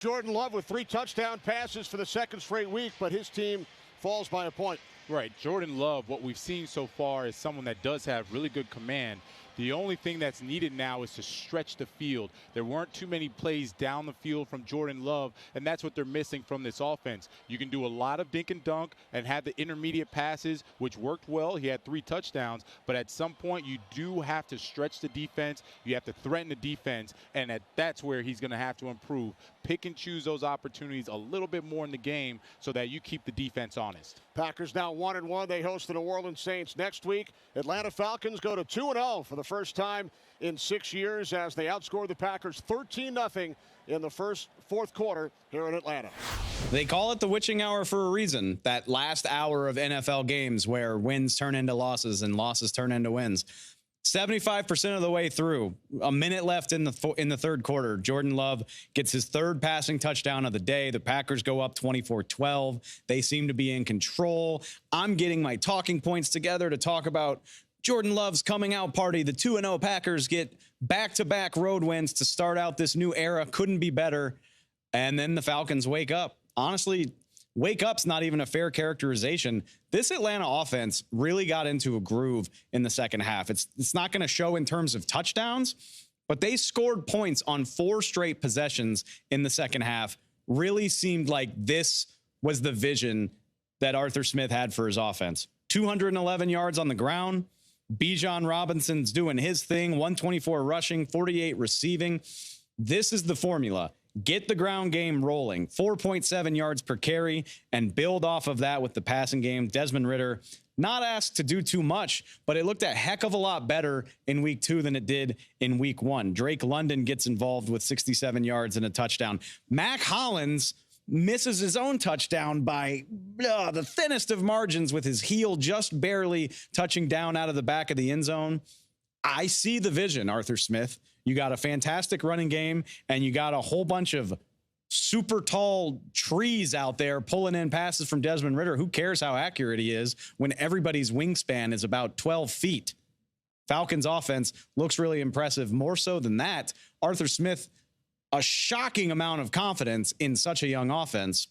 Jordan Love with 3 touchdown passes for the second straight week, but his team falls by a point. Right. Jordan Love, what we've seen so far is someone that does have really good command. The only thing that's needed now is to stretch the field. There weren't too many plays down the field from Jordan Love, and that's what they're missing from this offense. You can do a lot of dink and dunk and have the intermediate passes, which worked well. He had 3 touchdowns, but at some point you do have to stretch the defense. You have to threaten the defense, and that's where he's going to have to improve. Pick and choose those opportunities a little bit more in the game so that you keep the defense honest. Packers now 1-1. They host the New Orleans Saints next week. Atlanta Falcons go to 2-0 for the first time in 6 years as they outscored the Packers 13-0 in the fourth quarter here in Atlanta. They call it the witching hour for a reason. That last hour of NFL games where wins turn into losses and losses turn into wins. 75% of the way through, a minute left in the third quarter, Jordan Love gets his 3rd passing touchdown of the day. The Packers go up 24-12. They seem to be in control. I'm getting my talking points together to talk about Jordan Love's coming out party. The 2-0 Packers get back-to-back road wins to start out this new era. Couldn't be better. And then the Falcons wake up. Honestly, wake up's not even a fair characterization. This Atlanta offense really got into a groove in the second half. It's not going to show in terms of touchdowns, but they scored points on 4 straight possessions in the second half. Really seemed like this was the vision that Arthur Smith had for his offense. 211 yards on the ground. Bijan Robinson's doing his thing, 124 rushing, 48 receiving. This is the formula. Get the ground game rolling, 4.7 yards per carry, and build off of that with the passing game. Desmond Ridder, not asked to do too much, but it looked a heck of a lot better in week 2 than it did in week 1. Drake London gets involved with 67 yards and a touchdown. Mac Hollins misses his own touchdown by the thinnest of margins with his heel just barely touching down out of the back of the end zone. I see the vision, Arthur Smith. You got a fantastic running game, and you got a whole bunch of super tall trees out there pulling in passes from Desmond Ridder. Who cares how accurate he is when everybody's wingspan is about 12 feet? Falcons offense looks really impressive. More so than that, Arthur Smith, a shocking amount of confidence in such a young offense.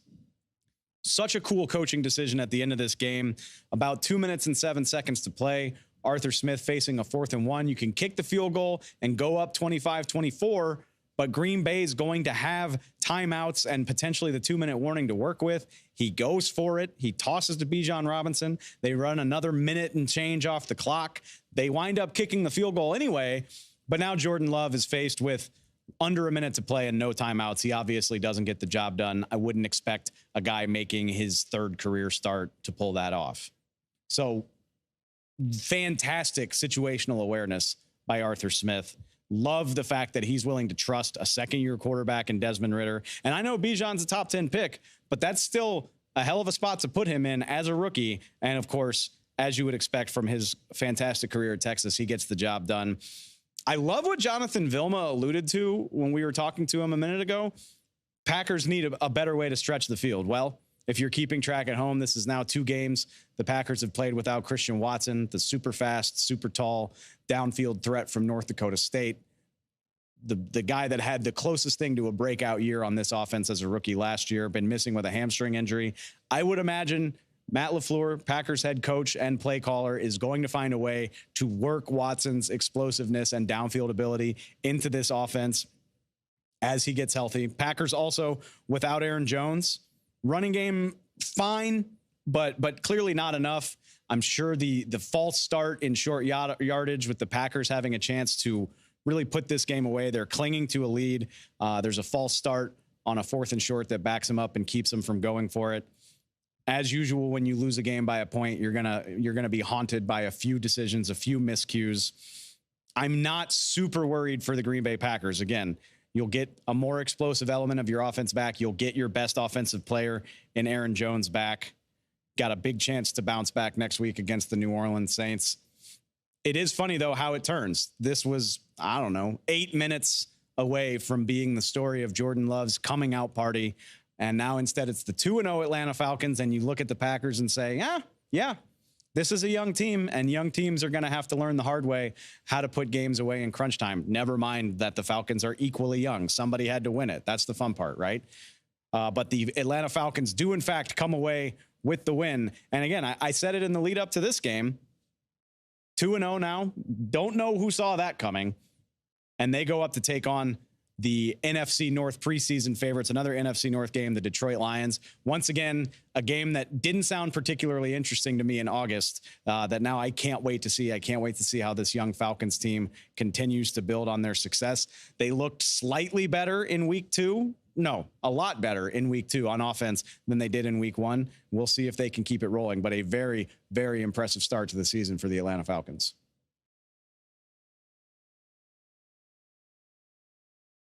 Such a cool coaching decision at the end of this game. About 2 minutes and 7 seconds to play. Arthur Smith facing a 4th and 1. You can kick the field goal and go up 25-24, but Green Bay is going to have timeouts and potentially the 2-minute warning to work with. He goes for it. He tosses to Bijan Robinson. They run another minute and change off the clock. They wind up kicking the field goal anyway, but now Jordan Love is faced with under a minute to play and no timeouts. He obviously doesn't get the job done. I wouldn't expect a guy making his 3rd career start to pull that off. So fantastic situational awareness by Arthur Smith. Love the fact that he's willing to trust a second-year quarterback in Desmond Ridder. And I know Bijan's a top 10 pick, but that's still a hell of a spot to put him in as a rookie. And of course, as you would expect from his fantastic career at Texas, he gets the job done. I love what Jonathan Vilma alluded to when we were talking to him a minute ago. Packers need a better way to stretch the field. Well, if you're keeping track at home, this is now 2 games the Packers have played without Christian Watson, the super fast, super tall downfield threat from North Dakota State. The guy that had the closest thing to a breakout year on this offense as a rookie last year, been missing with a hamstring injury. I would imagine Matt LaFleur, Packers head coach and play caller, is going to find a way to work Watson's explosiveness and downfield ability into this offense as he gets healthy. Packers also without Aaron Jones. Running game, fine, but clearly not enough. I'm sure the false start in short yardage with the Packers having a chance to really put this game away. They're clinging to a lead. There's a false start on a 4th and short that backs them up and keeps them from going for it. As usual, when you lose a game by a point, you're gonna be haunted by a few decisions, a few miscues. I'm not super worried for the Green Bay Packers. Again, you'll get a more explosive element of your offense back. You'll get your best offensive player in Aaron Jones back. Got a big chance to bounce back next week against the New Orleans Saints. It is funny, though, how it turns. This was, 8 minutes away from being the story of Jordan Love's coming out party. And now instead it's the 2-0 Atlanta Falcons. And you look at the Packers and say, yeah, this is a young team, and young teams are going to have to learn the hard way how to put games away in crunch time. Never mind that the Falcons are equally young. Somebody had to win it. That's the fun part, right? But the Atlanta Falcons do, in fact, come away with the win. And again, I said it in the lead up to this game. 2-0 now. Don't know who saw that coming. And they go up to take on the NFC North preseason favorites, another NFC North game, the Detroit Lions. Once again, a game that didn't sound particularly interesting to me in August, that now I can't wait to see. I can't wait to see how this young Falcons team continues to build on their success. They looked slightly better in week 2. No, a lot better in week 2 on offense than they did in week 1. We'll see if they can keep it rolling, but a very, very impressive start to the season for the Atlanta Falcons.